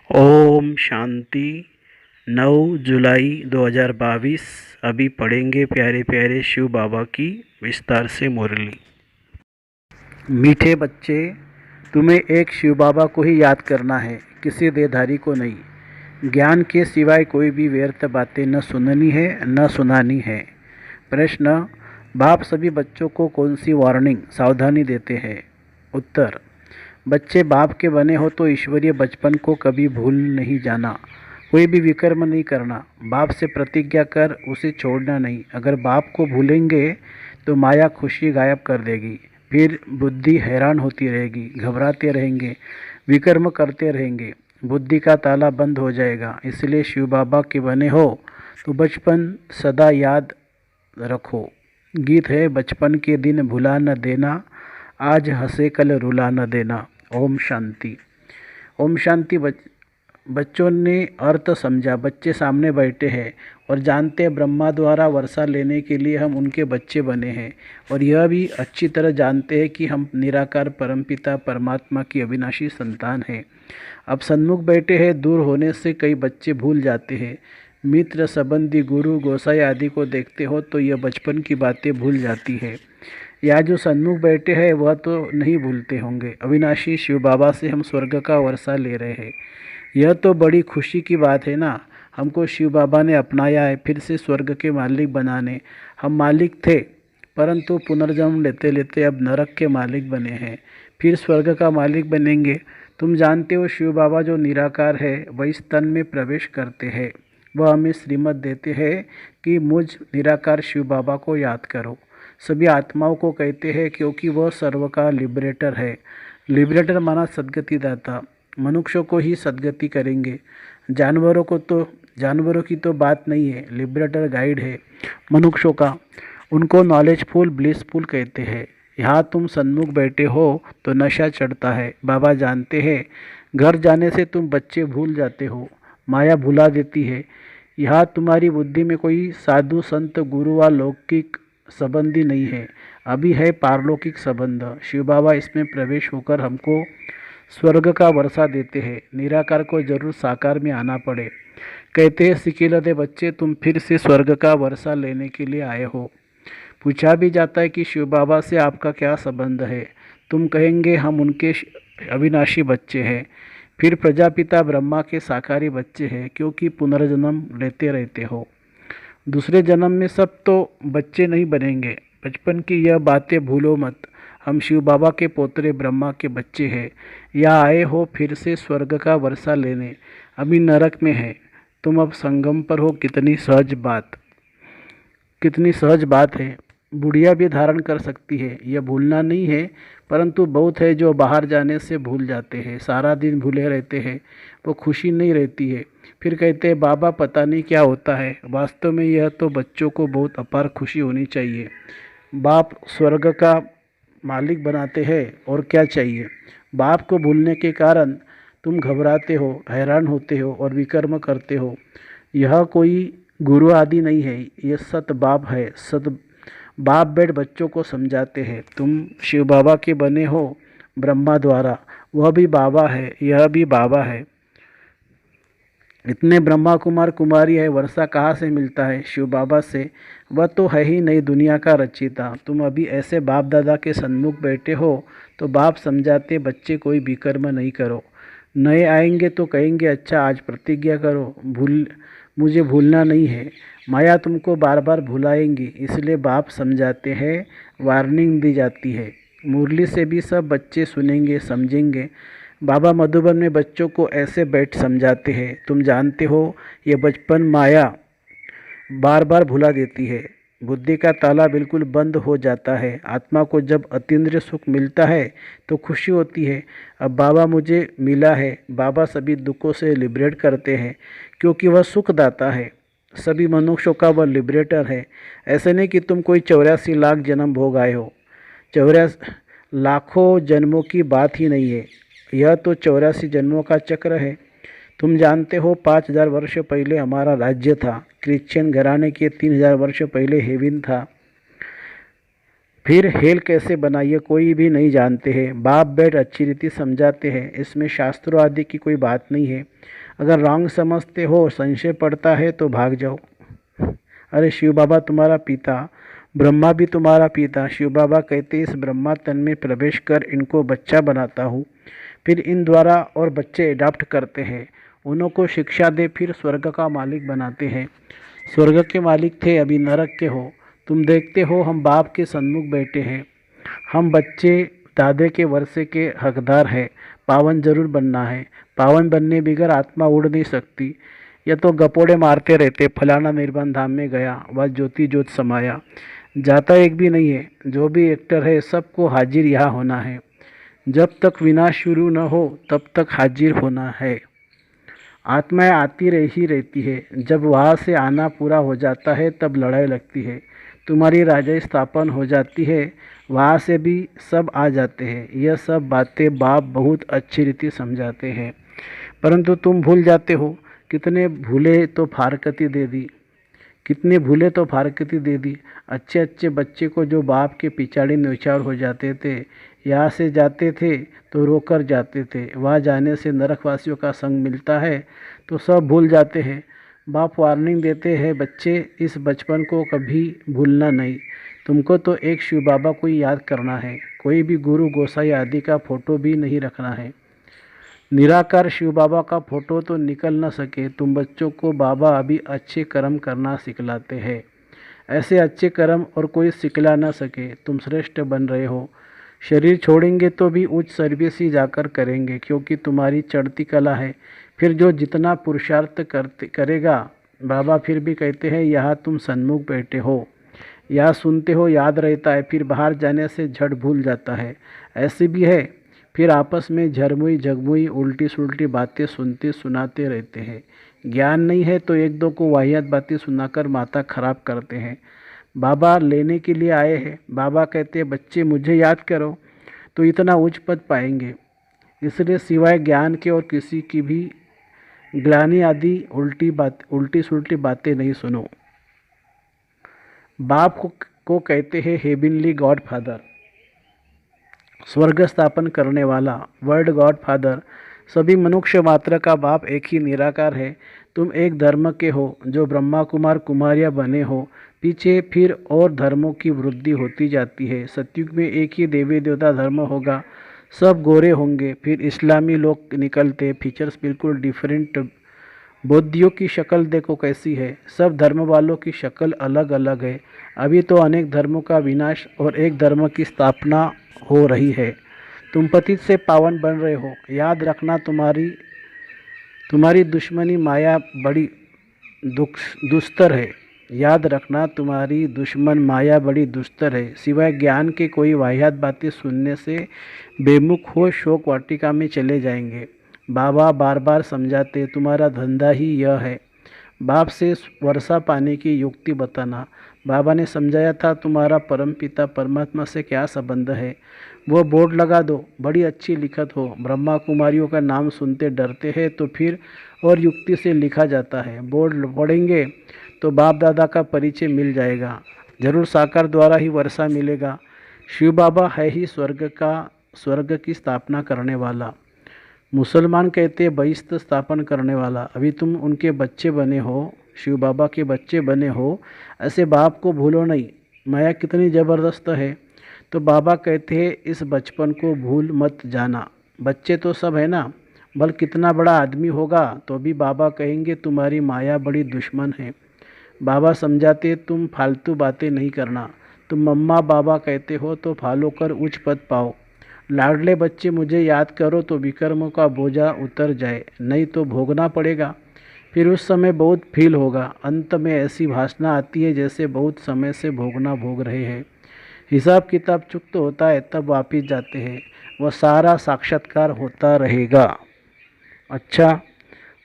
ओम शांति। 9 जुलाई 2022। अभी पढ़ेंगे प्यारे प्यारे शिव बाबा की विस्तार से मुरली। मीठे बच्चे, तुम्हें एक शिव बाबा को ही याद करना है, किसी देहधारी को नहीं। ज्ञान के सिवाय कोई भी व्यर्थ बातें न सुननी है न सुनानी है। प्रश्न, बाप सभी बच्चों को कौन सी वार्निंग सावधानी देते हैं? उत्तर, बच्चे बाप के बने हो तो ईश्वरीय बचपन को कभी भूल नहीं जाना, कोई भी विकर्म नहीं करना, बाप से प्रतिज्ञा कर उसे छोड़ना नहीं। अगर बाप को भूलेंगे तो माया खुशी गायब कर देगी, फिर बुद्धि हैरान होती रहेगी, घबराते रहेंगे, विकर्म करते रहेंगे, बुद्धि का ताला बंद हो जाएगा। इसलिए शिव बाबा के बने हो तो बचपन सदा याद रखो। गीत है, बचपन के दिन भुला न देना, आज हंसे कल रुला न देना। ओम शांति। ओम शांति। बच्चों ने अर्थ समझा। बच्चे सामने बैठे हैं और जानते हैं ब्रह्मा द्वारा वर्षा लेने के लिए हम उनके बच्चे बने हैं, और यह भी अच्छी तरह जानते हैं कि हम निराकार परमपिता परमात्मा की अविनाशी संतान हैं। अब सन्मुख बैठे हैं, दूर होने से कई बच्चे भूल जाते हैं। मित्र, संबंधी, गुरु, गोसाई आदि को देखते हो तो यह बचपन की बातें भूल जाती है। या जो सन्मुख बैठे हैं वह तो नहीं भूलते होंगे। अविनाशी शिव बाबा से हम स्वर्ग का वर्षा ले रहे हैं। यह तो बड़ी खुशी की बात है ना। हमको शिव बाबा ने अपनाया है, फिर से स्वर्ग के मालिक बनाने। हम मालिक थे, परंतु पुनर्जन्म लेते लेते अब नरक के मालिक बने हैं, फिर स्वर्ग का मालिक बनेंगे। तुम जानते हो शिव बाबा जो निराकार है वह इस तन में प्रवेश करते हैं। वह हमें श्रीमत देते हैं कि मुझ निराकार शिव बाबा को याद करो। सभी आत्माओं को कहते हैं क्योंकि वह सर्व का लिबरेटर है। लिबरेटर माना सद्गति दाता। मनुष्यों को ही सद्गति करेंगे, जानवरों की तो बात नहीं है। लिबरेटर गाइड है मनुष्यों का, उनको नॉलेजफुल ब्लिसफुल कहते हैं। यहाँ तुम सन्मुख बैठे हो तो नशा चढ़ता है। बाबा जानते हैं घर जाने से तुम बच्चे भूल जाते हो, माया भुला देती है। यहाँ तुम्हारी बुद्धि में कोई साधु संत गुरु व लौकिक संबंधी नहीं है, अभी है पारलौकिक संबंध। शिव बाबा इसमें प्रवेश होकर हमको स्वर्ग का वर्षा देते हैं। निराकार को जरूर साकार में आना पड़े। कहते हैं सिकिलते बच्चे, तुम फिर से स्वर्ग का वर्षा लेने के लिए आए हो। पूछा भी जाता है कि शिव बाबा से आपका क्या संबंध है? तुम कहेंगे हम उनके अविनाशी बच्चे हैं, फिर प्रजापिता ब्रह्मा के साकारी बच्चे हैं, क्योंकि पुनर्जन्म लेते रहते हो। दूसरे जन्म में सब तो बच्चे नहीं बनेंगे। बचपन की यह बातें भूलो मत। हम शिव बाबा के पोतरे ब्रह्मा के बच्चे हैं। या आए हो फिर से स्वर्ग का वर्षा लेने, अभी नरक में है, तुम अब संगम पर हो। कितनी सहज बात है। बुढ़िया भी धारण कर सकती है। यह भूलना नहीं है, परंतु बहुत है जो बाहर जाने से भूल जाते हैं, सारा दिन भूले रहते हैं, वो खुशी नहीं रहती है। फिर कहते हैं बाबा पता नहीं क्या होता है। वास्तव में यह तो बच्चों को बहुत अपार खुशी होनी चाहिए। बाप स्वर्ग का मालिक बनाते हैं और क्या चाहिए। बाप को भूलने के कारण तुम घबराते हो, हैरान होते हो और विकर्म करते हो। यह कोई गुरु आदि नहीं है, यह सत बाप है। सत बाप बैठ बच्चों को समझाते हैं। तुम शिव बाबा के बने हो ब्रह्मा द्वारा, वह भी बाबा है, यह भी बाबा है। इतने ब्रह्मा कुमार कुमारी है, वर्षा कहाँ से मिलता है? शिव बाबा से। वह तो है ही नई दुनिया का रचयिता। तुम अभी ऐसे बाप दादा के सन्मुख बैठे हो तो बाप समझाते बच्चे कोई विकर्म नहीं करो। नए आएंगे तो कहेंगे अच्छा आज प्रतिज्ञा करो, मुझे भूलना नहीं है। माया तुमको बार बार भुलाएंगी, इसलिए बाप समझाते हैं, वार्निंग दी जाती है। मुरली से भी सब बच्चे सुनेंगे, समझेंगे। बाबा मधुबन में बच्चों को ऐसे बैठ समझाते हैं। तुम जानते हो ये बचपन माया बार बार भुला देती है, बुद्धि का ताला बिल्कुल बंद हो जाता है। आत्मा को जब अतीन्द्रिय सुख मिलता है तो खुशी होती है, अब बाबा मुझे मिला है। बाबा सभी दुखों से लिबरेट करते हैं क्योंकि वह सुखदाता है। सभी मनुष्यों का वह लिबरेटर है। ऐसे नहीं कि तुम कोई 84 लाख जन्म भोग आए हो। 84 लाखों जन्मों की बात ही नहीं है, यह तो 84 जन्मों का चक्र है। तुम जानते हो 5000 वर्ष पहले हमारा राज्य था। क्रिश्चियन घराने के 3000 वर्ष पहले हेवन था। फिर हेल कैसे बनाइए कोई भी नहीं जानते हैं। बाप बैठ अच्छी रीति समझाते हैं, इसमें शास्त्रों आदि की कोई बात नहीं है। अगर रॉन्ग समझते हो, संशय पड़ता है तो भाग जाओ। अरे शिव बाबा तुम्हारा पिता, ब्रह्मा भी तुम्हारा पिता। शिव बाबा कहते इस ब्रह्मा तन में प्रवेश कर इनको बच्चा बनाता हूँ, फिर इन द्वारा और बच्चे अडॉप्ट करते हैं, उन्हों को शिक्षा दे, फिर स्वर्ग का मालिक बनाते हैं। स्वर्ग के मालिक थे, अभी नरक के हो। तुम देखते हो हम बाप के सन्मुख बैठे हैं, हम बच्चे दादे के वर्षे के हकदार हैं। पावन जरूर बनना है, पावन बनने बगैर आत्मा उड़ नहीं सकती। यह तो गपोड़े मारते रहते, फलाना निर्वाण धाम में गया, वह ज्योति ज्योत समाया। जाता एक भी नहीं है। जो भी एक्टर है सबको हाजिर यहाँ होना है। जब तक विनाश शुरू न हो तब तक हाजिर होना है। आत्माएं आती रही रहती है, जब वहाँ से आना पूरा हो जाता है तब लड़ाई लगती है। तुम्हारी राजा स्थापन हो जाती है, वहाँ से भी सब आ जाते हैं। यह सब बातें बाप बहुत अच्छी रीति समझाते हैं, परंतु तुम भूल जाते हो। कितने भूले तो फारकती दे दी, कितने भूले तो फारकती दे दी। अच्छे अच्छे बच्चे को जो बाप के पिछाड़ी न्यौछावर हो जाते थे, यहाँ से जाते थे तो रोकर जाते थे, वहाँ जाने से नरकवासियों का संग मिलता है तो सब भूल जाते हैं। बाप वार्निंग देते हैं, बच्चे इस बचपन को कभी भूलना नहीं। तुमको तो एक शिव बाबा को ही याद करना है, कोई भी गुरु गोसाई आदि का फोटो भी नहीं रखना है। निराकार शिव बाबा का फोटो तो निकल न सके। तुम बच्चों को बाबा अभी अच्छे कर्म करना सिखलाते हैं, ऐसे अच्छे कर्म और कोई सिखला न सके। तुम श्रेष्ठ बन रहे हो, शरीर छोड़ेंगे तो भी उच्च सर्विस ही जाकर करेंगे, क्योंकि तुम्हारी चढ़ती कला है। फिर जो जितना पुरुषार्थ करेगा, बाबा फिर भी कहते हैं यहाँ तुम सन्मुख बैठे हो, यहाँ सुनते हो, याद रहता है, फिर बाहर जाने से झट भूल जाता है। ऐसे भी है, फिर आपस में झरमुई झगमुई उल्टी सुल्टी बातें सुनते सुनाते रहते हैं। ज्ञान नहीं है तो एक दो को वाहियात बातें सुनाकर माथा खराब करते हैं। बाबा लेने के लिए आए हैं। बाबा कहते हैं बच्चे मुझे याद करो तो इतना उच्च पद पाएंगे, इसलिए सिवाय ज्ञान के और किसी की भी ग्लानि आदि उल्टी सुल्टी बातें नहीं सुनो। बाप को कहते हैं हेबिनली गॉड फादर, स्वर्ग स्थापन करने वाला, वर्ल्ड गॉड फादर। सभी मनुष्य मात्र का बाप एक ही निराकार है। तुम एक धर्म के हो, जो ब्रह्मा कुमार कुमारियाँ बने हो। पीछे फिर और धर्मों की वृद्धि होती जाती है। सतयुग में एक ही देवी देवता धर्म होगा, सब गोरे होंगे। फिर इस्लामी लोग निकलते, फीचर्स बिल्कुल डिफरेंट। बौद्धियों की शक्ल देखो कैसी है, सब धर्म वालों की शक्ल अलग अलग है। अभी तो अनेक धर्मों का विनाश और एक धर्म की स्थापना हो रही है। तुम पतित से पावन बन रहे हो। याद रखना तुम्हारी दुश्मनी माया बड़ी दुस्तर है। याद रखना तुम्हारी दुश्मन माया बड़ी दुस्तर है। सिवाय ज्ञान के कोई वाहियात बातें सुनने से बेमुख हो शोक वाटिका में चले जाएंगे। बाबा बार बार समझाते, तुम्हारा धंधा ही यह है, बाप से वर्षा पाने की युक्ति बताना। बाबा ने समझाया था तुम्हारा परमपिता परमात्मा से क्या संबंध है। वो बोर्ड लगा दो, बड़ी अच्छी लिखत हो। ब्रह्मा कुमारियों का नाम सुनते डरते हैं तो फिर और युक्ति से लिखा जाता है। बोर्ड पढ़ेंगे तो बाप दादा का परिचय मिल जाएगा। जरूर साकार द्वारा ही वर्षा मिलेगा। शिव बाबा है ही स्वर्ग की स्थापना करने वाला। मुसलमान कहते हैं बहिष्ठ स्थापन करने वाला। अभी तुम उनके बच्चे बने हो, शिव बाबा के बच्चे बने हो। ऐसे बाप को भूलो नहीं। माया कितनी ज़बरदस्त है। तो बाबा कहते हैं इस बचपन को भूल मत जाना। बच्चे तो सब है ना, बल कितना बड़ा आदमी होगा तो भी बाबा कहेंगे तुम्हारी माया बड़ी दुश्मन है। बाबा समझाते तुम फालतू बातें नहीं करना। तुम मम्मा बाबा कहते हो तो फॉलो कर उच्च पद पाओ। लाडले बच्चे मुझे याद करो तो विकर्मों का बोझा उतर जाए, नहीं तो भोगना पड़ेगा। फिर उस समय बहुत फील होगा। अंत में ऐसी भाषणा आती है जैसे बहुत समय से भोग रहे हैं। हिसाब किताब चुकत होता है, तब वापिस जाते हैं। वह सारा साक्षात्कार होता रहेगा। अच्छा,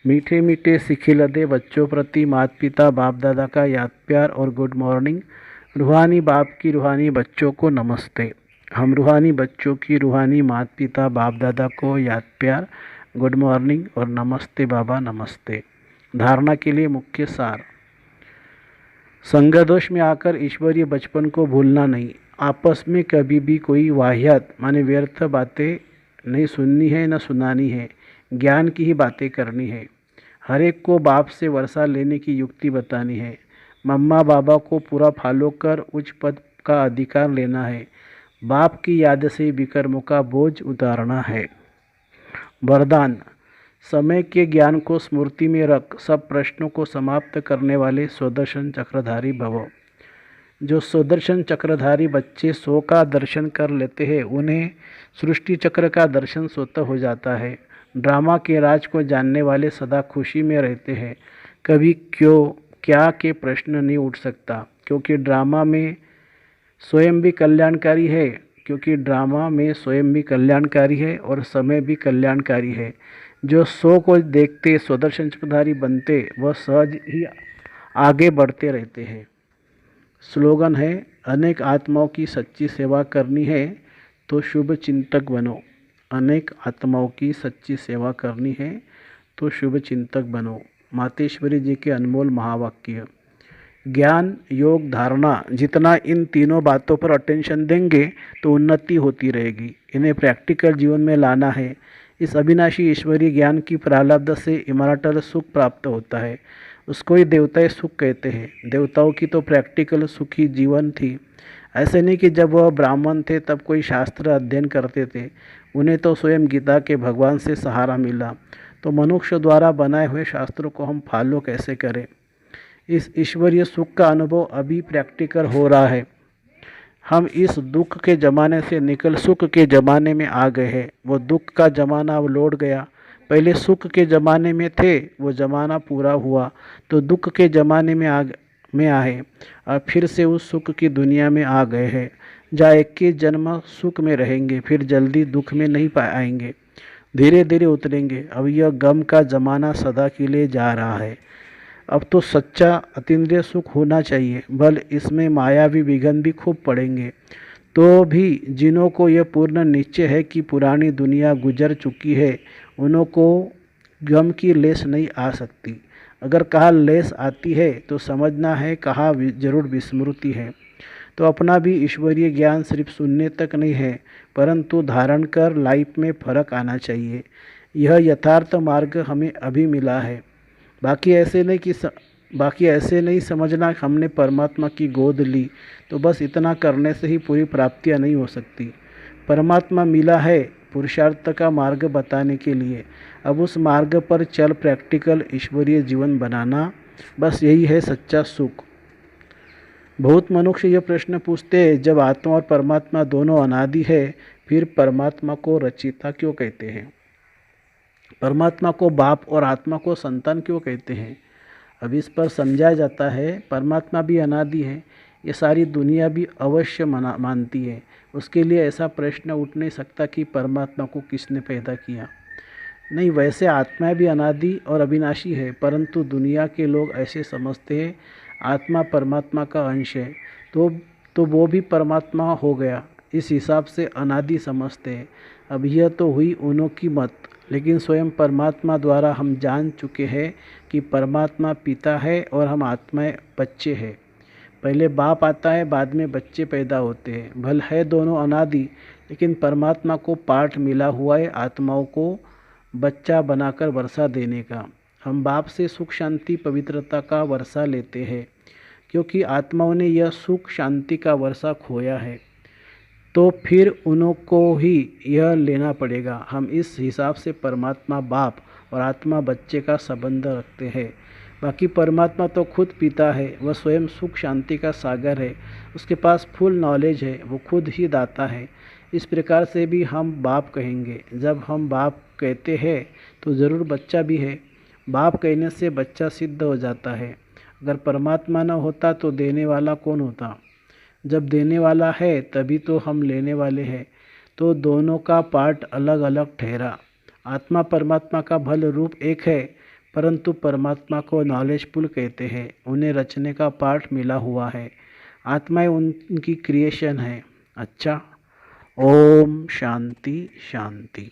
मीठे मीठे सिखिलदे बच्चों प्रति माता पिता बाप दादा का याद प्यार और गुड मॉर्निंग। रूहानी बाप की रूहानी बच्चों को नमस्ते। हम रूहानी बच्चों की रूहानी माता पिता बाप दादा को याद प्यार, गुड मॉर्निंग और नमस्ते बाबा नमस्ते। धारणा के लिए मुख्य सार। संगदोष में आकर ईश्वरीय बचपन को भूलना नहीं। आपस में कभी भी कोई वाहियात माने व्यर्थ बातें नहीं सुननी है न सुनानी है, ज्ञान की ही बातें करनी है। हर एक को बाप से वर्षा लेने की युक्ति बतानी है। मम्मा बाबा को पूरा फॉलो कर उच्च पद का अधिकार लेना है। बाप की याद से विकर्मों का बोझ उतारना है। वरदान: समय के ज्ञान को स्मृति में रख सब प्रश्नों को समाप्त करने वाले सुदर्शन चक्रधारी भव। जो सुदर्शन चक्रधारी बच्चे 100 का दर्शन कर लेते हैं उन्हें सृष्टि चक्र का दर्शन स्वतः हो जाता है। ड्रामा के राज को जानने वाले सदा खुशी में रहते हैं। कभी क्यों क्या के प्रश्न नहीं उठ सकता, क्योंकि ड्रामा में स्वयं भी कल्याणकारी है और समय भी कल्याणकारी है। जो 100 को देखते सुदर्शन चक्रधारी बनते वह सहज ही आगे बढ़ते रहते हैं। स्लोगन है: अनेक आत्माओं की सच्ची सेवा करनी है तो शुभ चिंतक बनो। अनेक आत्माओं की सच्ची सेवा करनी है तो शुभ चिंतक बनो। मातेश्वरी जी के अनमोल महावाक्य। ज्ञान, योग, धारणा, जितना इन तीनों बातों पर अटेंशन देंगे तो उन्नति होती रहेगी। इन्हें प्रैक्टिकल जीवन में लाना है। इस अविनाशी ईश्वरीय ज्ञान की प्रारब्ध से इमॉर्टल सुख प्राप्त होता है। उसको ही देवताएं सुख कहते हैं। देवताओं की तो प्रैक्टिकल सुखी जीवन थी। ऐसे नहीं कि जब वह ब्राह्मण थे तब कोई शास्त्र अध्ययन करते थे। उन्हें तो स्वयं गीता के भगवान से सहारा मिला। तो मनुष्य द्वारा बनाए हुए शास्त्रों को हम फॉलो कैसे करें? इस ईश्वरीय सुख का अनुभव अभी प्रैक्टिकल हो रहा है। हम इस दुख के ज़माने से निकल सुख के ज़माने में आ गए हैं। वो दुख का ज़माना अब लौट गया। पहले सुख के ज़माने में थे, वो ज़माना पूरा हुआ तो दुख के ज़माने में आए और फिर से उस सुख की दुनिया में आ गए हैं। जहाँ 21 जन्म सुख में रहेंगे, फिर जल्दी दुख में नहीं आएंगे, धीरे धीरे उतरेंगे। अब यह गम का ज़माना सदा के लिए जा रहा है। अब तो सच्चा अतीन्द्रिय सुख होना चाहिए। बल इसमें मायावी विघ्न भी खूब पड़ेंगे, तो भी जिन्हों को यह पूर्ण निश्चय है कि पुरानी दुनिया गुजर चुकी है, उन्हों को गम की लेस नहीं आ सकती। अगर कहा लेस आती है तो समझना है कहा जरूर विस्मृति है। तो अपना भी ईश्वरीय ज्ञान सिर्फ सुनने तक नहीं है, परंतु धारण कर लाइफ में फर्क आना चाहिए। यह यथार्थ मार्ग हमें अभी मिला है। बाकी ऐसे नहीं समझना हमने परमात्मा की गोद ली तो बस इतना करने से ही पूरी प्राप्तियां नहीं हो सकती। परमात्मा मिला है पुरुषार्थ का मार्ग बताने के लिए। अब उस मार्ग पर चल प्रैक्टिकल ईश्वरीय जीवन बनाना, बस यही है सच्चा सुख। बहुत मनुष्य यह प्रश्न पूछते हैं, जब आत्मा और परमात्मा दोनों अनादि है, फिर परमात्मा को रचयिता क्यों कहते हैं? परमात्मा को बाप और आत्मा को संतान क्यों कहते हैं? अब इस पर समझाया जाता है, परमात्मा भी अनादि है, ये सारी दुनिया भी अवश्य मानती है। उसके लिए ऐसा प्रश्न उठ नहीं सकता कि परमात्मा को किसने पैदा किया। नहीं, वैसे आत्मा भी अनादि और अविनाशी है, परंतु दुनिया के लोग ऐसे समझते हैं आत्मा परमात्मा का अंश है, तो वो भी परमात्मा हो गया। इस हिसाब से अनादि समझते हैं। अब यह तो हुई उन्हों की मत, लेकिन स्वयं परमात्मा द्वारा हम जान चुके हैं कि परमात्मा पिता है और हम आत्माएं बच्चे हैं। पहले बाप आता है, बाद में बच्चे पैदा होते हैं। भले है दोनों अनादि, लेकिन परमात्मा को पाठ मिला हुआ है आत्माओं को बच्चा बनाकर वर्षा देने का। हम बाप से सुख शांति पवित्रता का वर्षा लेते हैं, क्योंकि आत्माओं ने यह सुख शांति का वर्षा खोया है, तो फिर उन्हों को ही यह लेना पड़ेगा। हम इस हिसाब से परमात्मा बाप और आत्मा बच्चे का संबंध रखते हैं। बाकी परमात्मा तो खुद पिता है, वह स्वयं सुख शांति का सागर है, उसके पास फुल नॉलेज है, वो खुद ही दाता है। इस प्रकार से भी हम बाप कहेंगे। जब हम बाप कहते हैं तो ज़रूर बच्चा भी है। बाप कहने से बच्चा सिद्ध हो जाता है। अगर परमात्मा न होता तो देने वाला कौन होता? जब देने वाला है तभी तो हम लेने वाले हैं। तो दोनों का पार्ट अलग अलग ठहरा। आत्मा परमात्मा का भल रूप एक है, परंतु परमात्मा को नॉलेजफुल कहते हैं। उन्हें रचने का पार्ट मिला हुआ है। आत्माएं उनकी क्रिएशन है। अच्छा, ओम शांति शांति।